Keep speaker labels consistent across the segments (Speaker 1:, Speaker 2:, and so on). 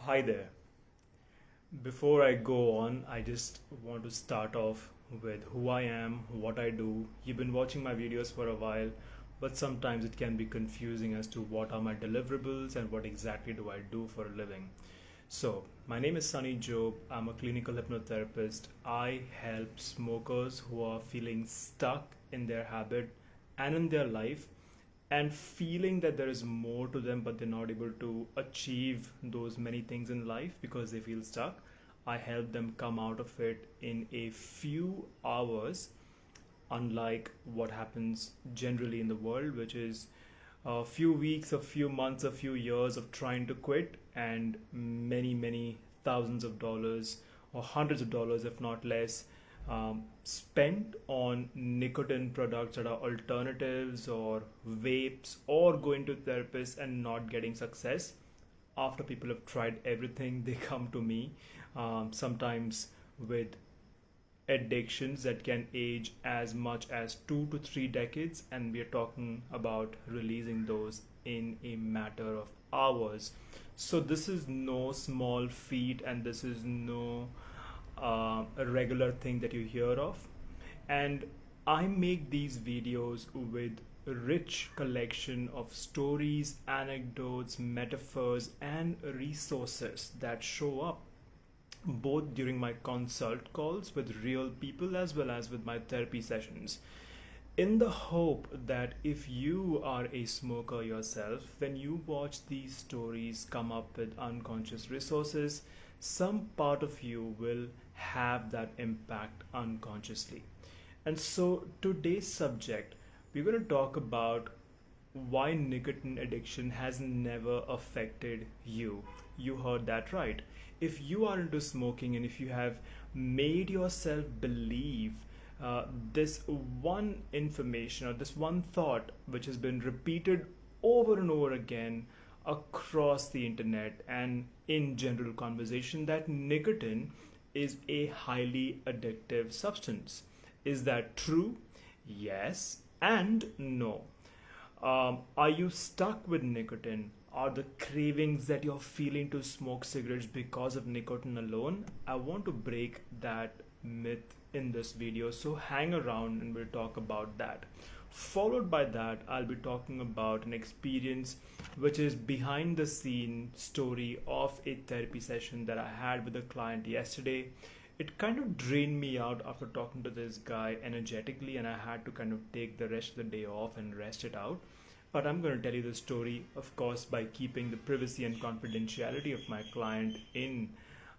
Speaker 1: Hi there. Before I go on, I just want to start off with who I am, what I do. You've been watching my videos for a while, but sometimes it can be confusing as to what are my deliverables and what exactly do I do for a living. So, my name is Sunny Job. I'm a clinical hypnotherapist. I help smokers who are feeling stuck in their habit and in their life and feeling that there is more to them, but they're not able to achieve those many things in life because they feel stuck. I help them come out of it in a few hours, unlike what happens generally in the world, which is a few weeks, a few months, a few years of trying to quit, and many thousands of dollars or hundreds of dollars, if not less, spent on nicotine products that are alternatives or vapes, or going to therapists and not getting success. After people have tried everything, they come to me, sometimes with addictions that can age as much as 2 to 3 decades, and we are talking about releasing those in a matter of hours. So this is no small feat, and this is no a regular thing that you hear of. And I make these videos with a rich collection of stories, anecdotes, metaphors, and resources that show up both during my consult calls with real people as well as with my therapy sessions, in the hope that if you are a smoker yourself, when you watch these stories come up with unconscious resources, some part of you will have that impact unconsciously. And so, today's subject, we're going to talk about why nicotine addiction has never affected you. You heard that right. If you are into smoking and if you have made yourself believe this one information or this one thought which has been repeated over and over again across the internet and in general conversation, that nicotine is a highly addictive substance. Is that true? Yes and no. Are you stuck with nicotine? Are the cravings that you're feeling to smoke cigarettes because of nicotine alone? I want to break that myth in this video, so hang around and we'll talk about that. Followed by that, I'll be talking about an experience which is behind the scene story of a therapy session that I had with a client yesterday. It kind of drained me out after talking to this guy energetically, and I had to kind of take the rest of the day off and rest it out. But I'm going to tell you the story, of course, by keeping the privacy and confidentiality of my client in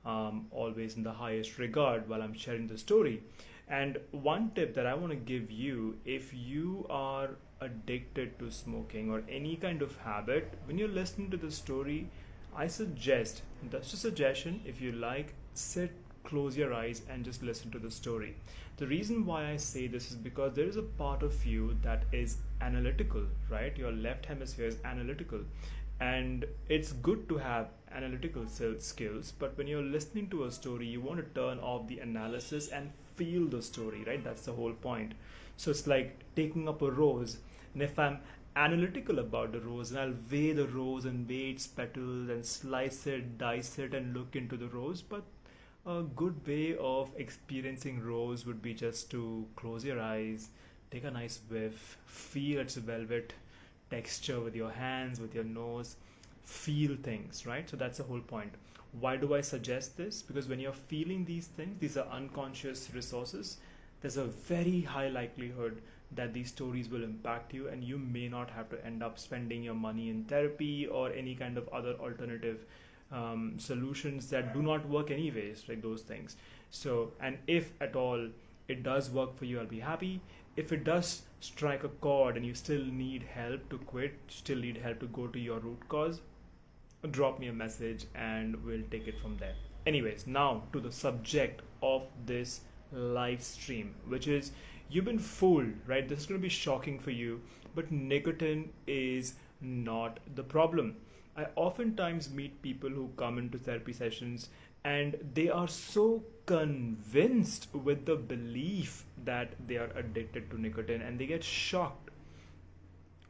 Speaker 1: always in the highest regard while I'm sharing the story. And one tip that I want to give you, if you are addicted to smoking or any kind of habit, when you're listening to the story, I suggest, that's just a suggestion, if you like, sit, close your eyes, and just listen to the story. The reason why I say this is because there is a part of you that is analytical, right? Your left hemisphere is analytical, and it's good to have analytical skills, but when you're listening to a story, you want to turn off the analysis and feel the story, right? That's the whole point. So it's like taking up a rose, and if I'm analytical about the rose, and I'll weigh the rose and weigh its petals and slice it, dice it, and look into the rose, but a good way of experiencing rose would be just to close your eyes, take a nice whiff, feel its velvet texture with your hands, with your nose, feel things, right? So that's the whole point. Why do I suggest this? Because when you're feeling these things, these are unconscious resources, there's a very high likelihood that these stories will impact you, and you may not have to end up spending your money in therapy or any kind of other alternative solutions that do not work anyways, like those things. So, and if at all it does work for you, I'll be happy. If it does strike a chord and you still need help to quit, still need help to go to your root cause, drop me a message and we'll take it from there. Anyways, now to the subject of this live stream, which is, you've been fooled, right? This is going to be shocking for you, but nicotine is not the problem. I oftentimes meet people who come into therapy sessions and they are so convinced with the belief that they are addicted to nicotine, and they get shocked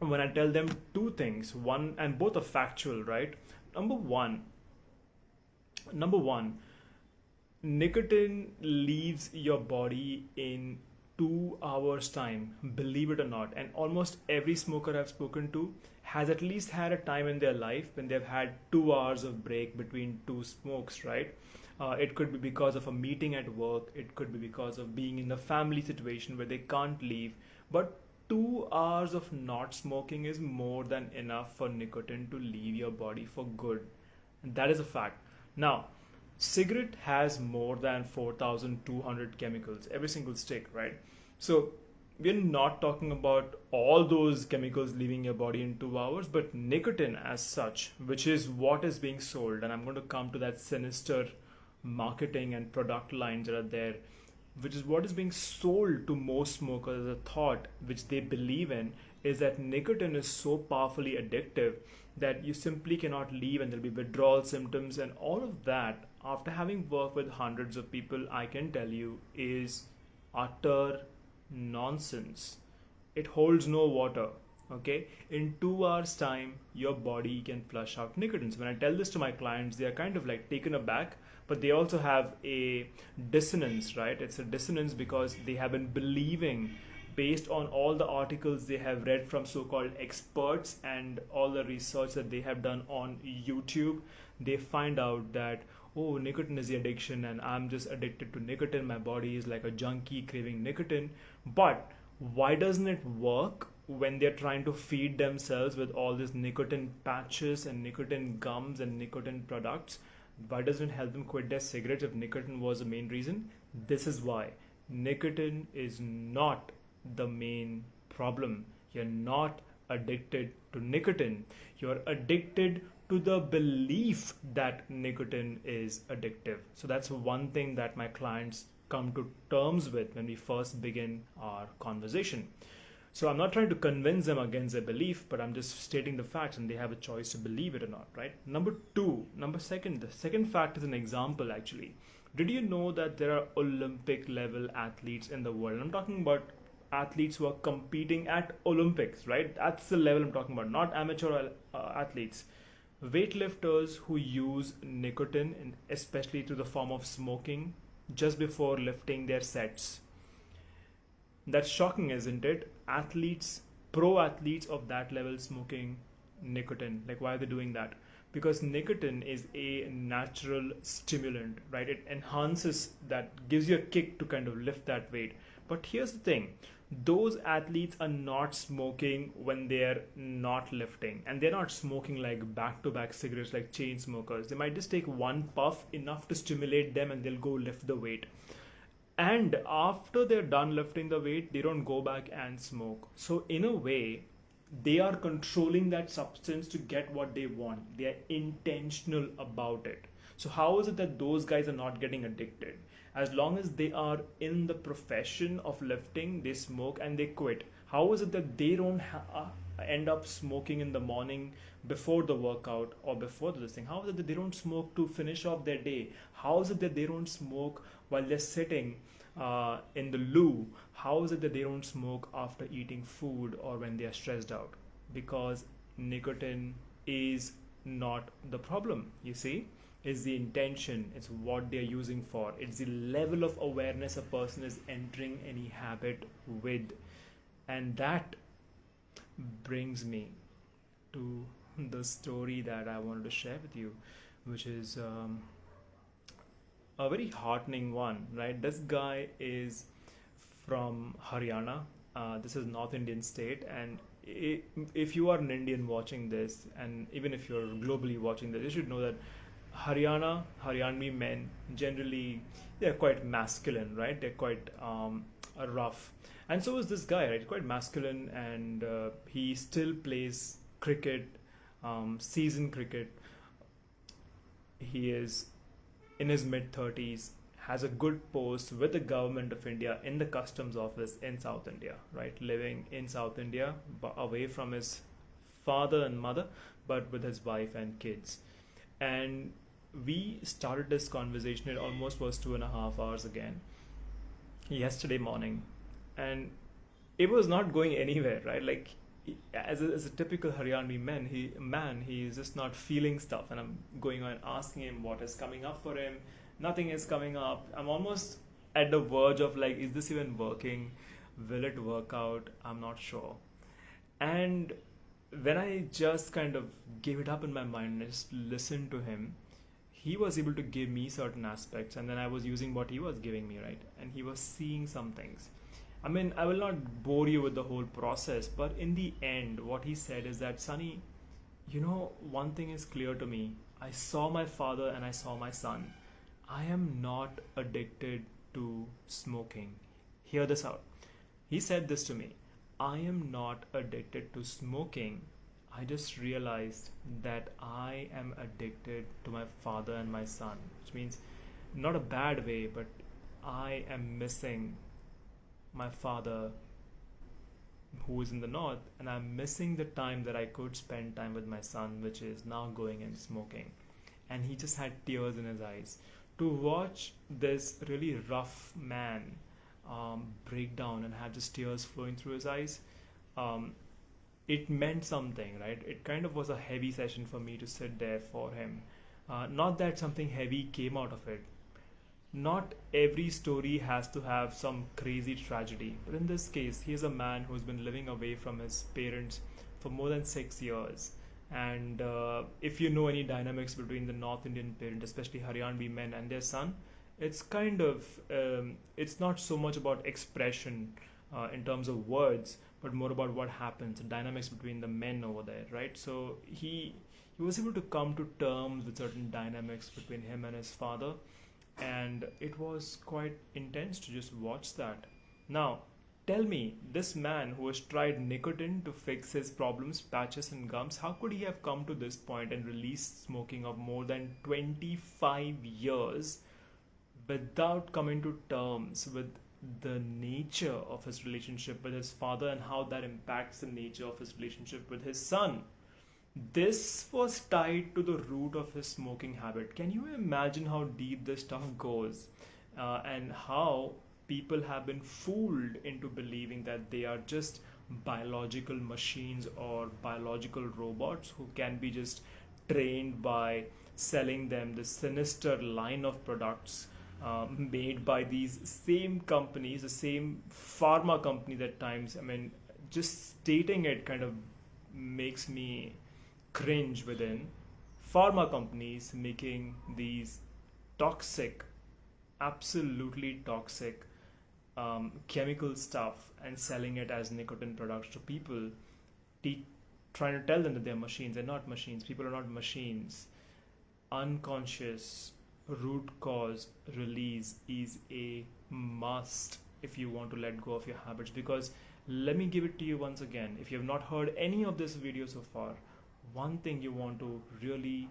Speaker 1: when I tell them two things. One, and both are factual, right? Number one, Number one, nicotine leaves your body in 2 hours time, believe it or not. And almost every smoker I've spoken to has at least had a time in their life when they've had 2 hours of break between two smokes, right? It could be because of a meeting at work, it could be because of being in a family situation where they can't leave, but 2 hours of not smoking is more than enough for nicotine to leave your body for good. And that is a fact. Now, cigarette has more than 4,200 chemicals, every single stick, right? So we're not talking about all those chemicals leaving your body in 2 hours, but nicotine as such, which is what is being sold, and I'm going to come to that sinister marketing and product lines that are there, which is what is being sold to most smokers. A thought which they believe in is that nicotine is so powerfully addictive that you simply cannot leave, and there'll be withdrawal symptoms, and all of that, after having worked with hundreds of people, I can tell you is utter nonsense. It holds no water. Okay, in 2 hours time your body can flush out nicotine. So when I tell this to my clients, they are kind of like taken aback, but they also have a dissonance, right? It's a dissonance because they have been believing, based on all the articles they have read from so-called experts and all the research that they have done on YouTube. They find out that, oh, nicotine is the addiction and I'm just addicted to nicotine, my body is like a junkie craving nicotine. But why doesn't it work when they're trying to feed themselves with all these nicotine patches and nicotine gums and nicotine products? Why doesn't it help them quit their cigarettes if nicotine was the main reason? This is why nicotine is not the main problem. You're not addicted to nicotine. You're addicted to the belief that nicotine is addictive. So that's one thing that my clients come to terms with when we first begin our conversation. So I'm not trying to convince them against their belief, but I'm just stating the facts and they have a choice to believe it or not, right? The second fact is an example actually. Did you know that there are Olympic level athletes in the world? I'm talking about athletes who are competing at Olympics, right? That's the level I'm talking about, not amateur athletes. Weightlifters who use nicotine, and especially through the form of smoking, just before lifting their sets. That's shocking, isn't it? Pro athletes of that level smoking nicotine. Like, why are they doing that? Because nicotine is a natural stimulant, right? It enhances, that gives you a kick to kind of lift that weight. But here's the thing, those athletes are not smoking when they're not lifting, and they're not smoking like back-to-back cigarettes like chain smokers. They might just take one puff, enough to stimulate them, and they'll go lift the weight. And after they're done lifting the weight, they don't go back and smoke. So in a way, they are controlling that substance to get what they want. They are intentional about it. So how is it that those guys are not getting addicted? As long as they are in the profession of lifting, they smoke and they quit. How is it that they don't end up smoking in the morning before the workout or before this thing? How is it that they don't smoke to finish off their day? How is it that they don't smoke while they're sitting in the loo? How is it that they don't smoke after eating food or when they are stressed out? Because nicotine is not the problem, you see. It's the intention, it's what they're using for, it's the level of awareness a person is entering any habit with. And that brings me to the story that I wanted to share with you, which is a very heartening one, right? This guy is from Haryana. This is North Indian state, and if you are an Indian watching this, and even if you're globally watching this, you should know that Haryanvi men generally, they're quite masculine, right? They're quite rough, and so is this guy, right? Quite masculine, and he still plays cricket, season cricket. He is in his mid 30s, has a good post with the government of India in the customs office in South India, right? Living in South India, away from his father and mother, but with his wife and kids. And we started this conversation, it almost was 2.5 hours again, yesterday morning, and it was not going anywhere, right? Like, as a typical Haryanvi man, he is just not feeling stuff, and I'm going on asking him what is coming up for him. Nothing is coming up. I'm almost at the verge of like, is this even working? Will it work out? I'm not sure. And when I just kind of gave it up in my mind and just listened to him, he was able to give me certain aspects, and then I was using what he was giving me, right? And he was seeing some things. I mean, I will not bore you with the whole process, but in the end, what he said is that, Sunny, one thing is clear to me. I saw my father and I saw my son. I am not addicted to smoking. Hear this out. He said this to me. I am not addicted to smoking. I just realized that I am addicted to my father and my son, which means not a bad way, but I am missing my father who is in the north, and I'm missing the time that I could spend time with my son, which is now going and smoking. And he just had tears in his eyes. To watch this really rough man break down and have just tears flowing through his eyes, it meant something, right? It kind of was a heavy session for me to sit there for him. Not that something heavy came out of it. Not every story has to have some crazy tragedy, but in this case, he is a man who's been living away from his parents for more than 6 years. And if you know any dynamics between the North Indian parent, especially Haryanvi men and their son, it's kind of it's not so much about expression in terms of words, but more about what happens, the dynamics between the men over there, right? So he was able to come to terms with certain dynamics between him and his father, and it was quite intense to just watch that. Now, tell me, this man who has tried nicotine to fix his problems, patches and gums, how could he have come to this point and released smoking of more than 25 years without coming to terms with the nature of his relationship with his father and how that impacts the nature of his relationship with his son? This was tied to the root of his smoking habit. Can you imagine how deep this stuff goes? And how people have been fooled into believing that they are just biological machines or biological robots who can be just trained by selling them the sinister line of products made by these same companies, the same pharma companies at times. I mean, just stating it kind of makes me cringe within. Pharma companies making these toxic, absolutely toxic chemical stuff and selling it as nicotine products to people, trying to tell them that they're machines. They're not machines. People are not machines. Unconscious root cause release is a must if you want to let go of your habits, because let me give it to you once again. If you have not heard any of this video so far, one thing you want to really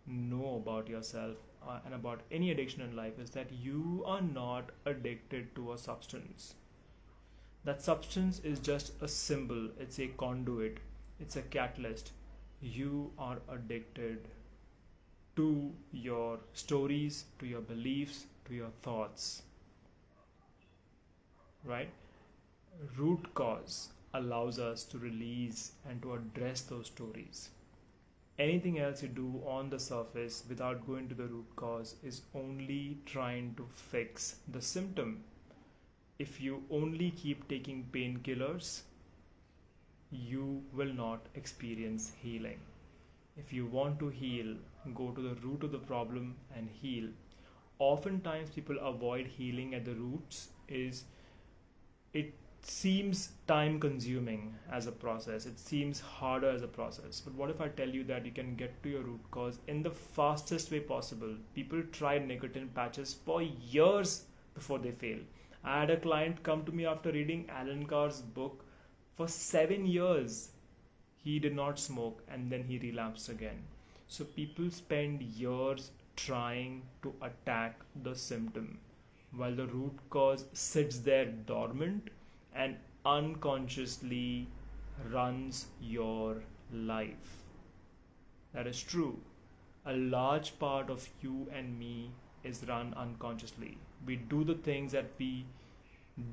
Speaker 1: know about yourself and about any addiction in life is that you are not addicted to a substance. That substance is just a symbol, it's a conduit, it's a catalyst. You are addicted to your stories, to your beliefs, to your thoughts, right? Root cause allows us to release and to address those stories. Anything else you do on the surface without going to the root cause is only trying to fix the symptom. If you only keep taking painkillers, you will not experience healing. If you want to heal, go to the root of the problem and heal. Oftentimes people avoid healing at the roots is it seems time consuming as a process. It seems harder as a process. But what if I tell you that you can get to your root cause in the fastest way possible? People try nicotine patches for years before they fail. I had a client come to me after reading Alan Carr's book for 7 years. He did not smoke and then he relapsed again. So people spend years trying to attack the symptom while the root cause sits there dormant and unconsciously runs your life. That is true. A large part of you and me is run unconsciously. We do the things that we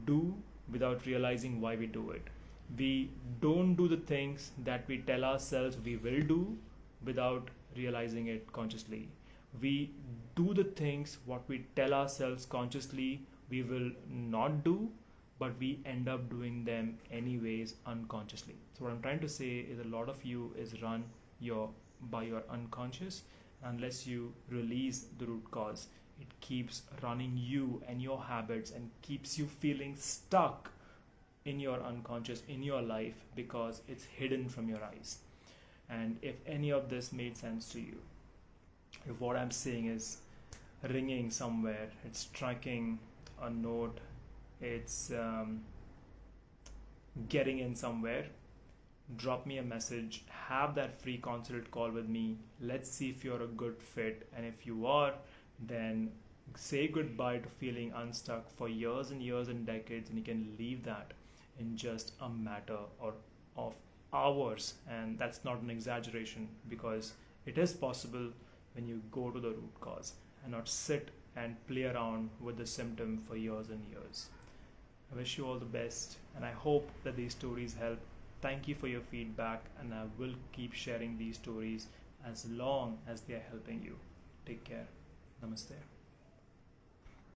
Speaker 1: do without realizing why we do it. We don't do the things that we tell ourselves we will do without realizing it consciously. We do the things what we tell ourselves consciously we will not do, but we end up doing them anyways unconsciously. So what I'm trying to say is a lot of you is run by your unconscious. Unless you release the root cause, it keeps running you and your habits and keeps you feeling stuck in your unconscious, in your life, because it's hidden from your eyes. And if any of this made sense to you, if what I'm saying is ringing somewhere, it's striking a note, it's getting in somewhere, drop me a message, have that free consult call with me. Let's see if you're a good fit, and if you are, then say goodbye to feeling unstuck for years and years and decades, and you can leave that in just a matter of hours. And that's not an exaggeration, because it is possible when you go to the root cause and not sit and play around with the symptom for years and years. I wish you all the best, and I hope that these stories help. Thank you for your feedback, and I will keep sharing these stories as long as they are helping you. Take care. Namaste.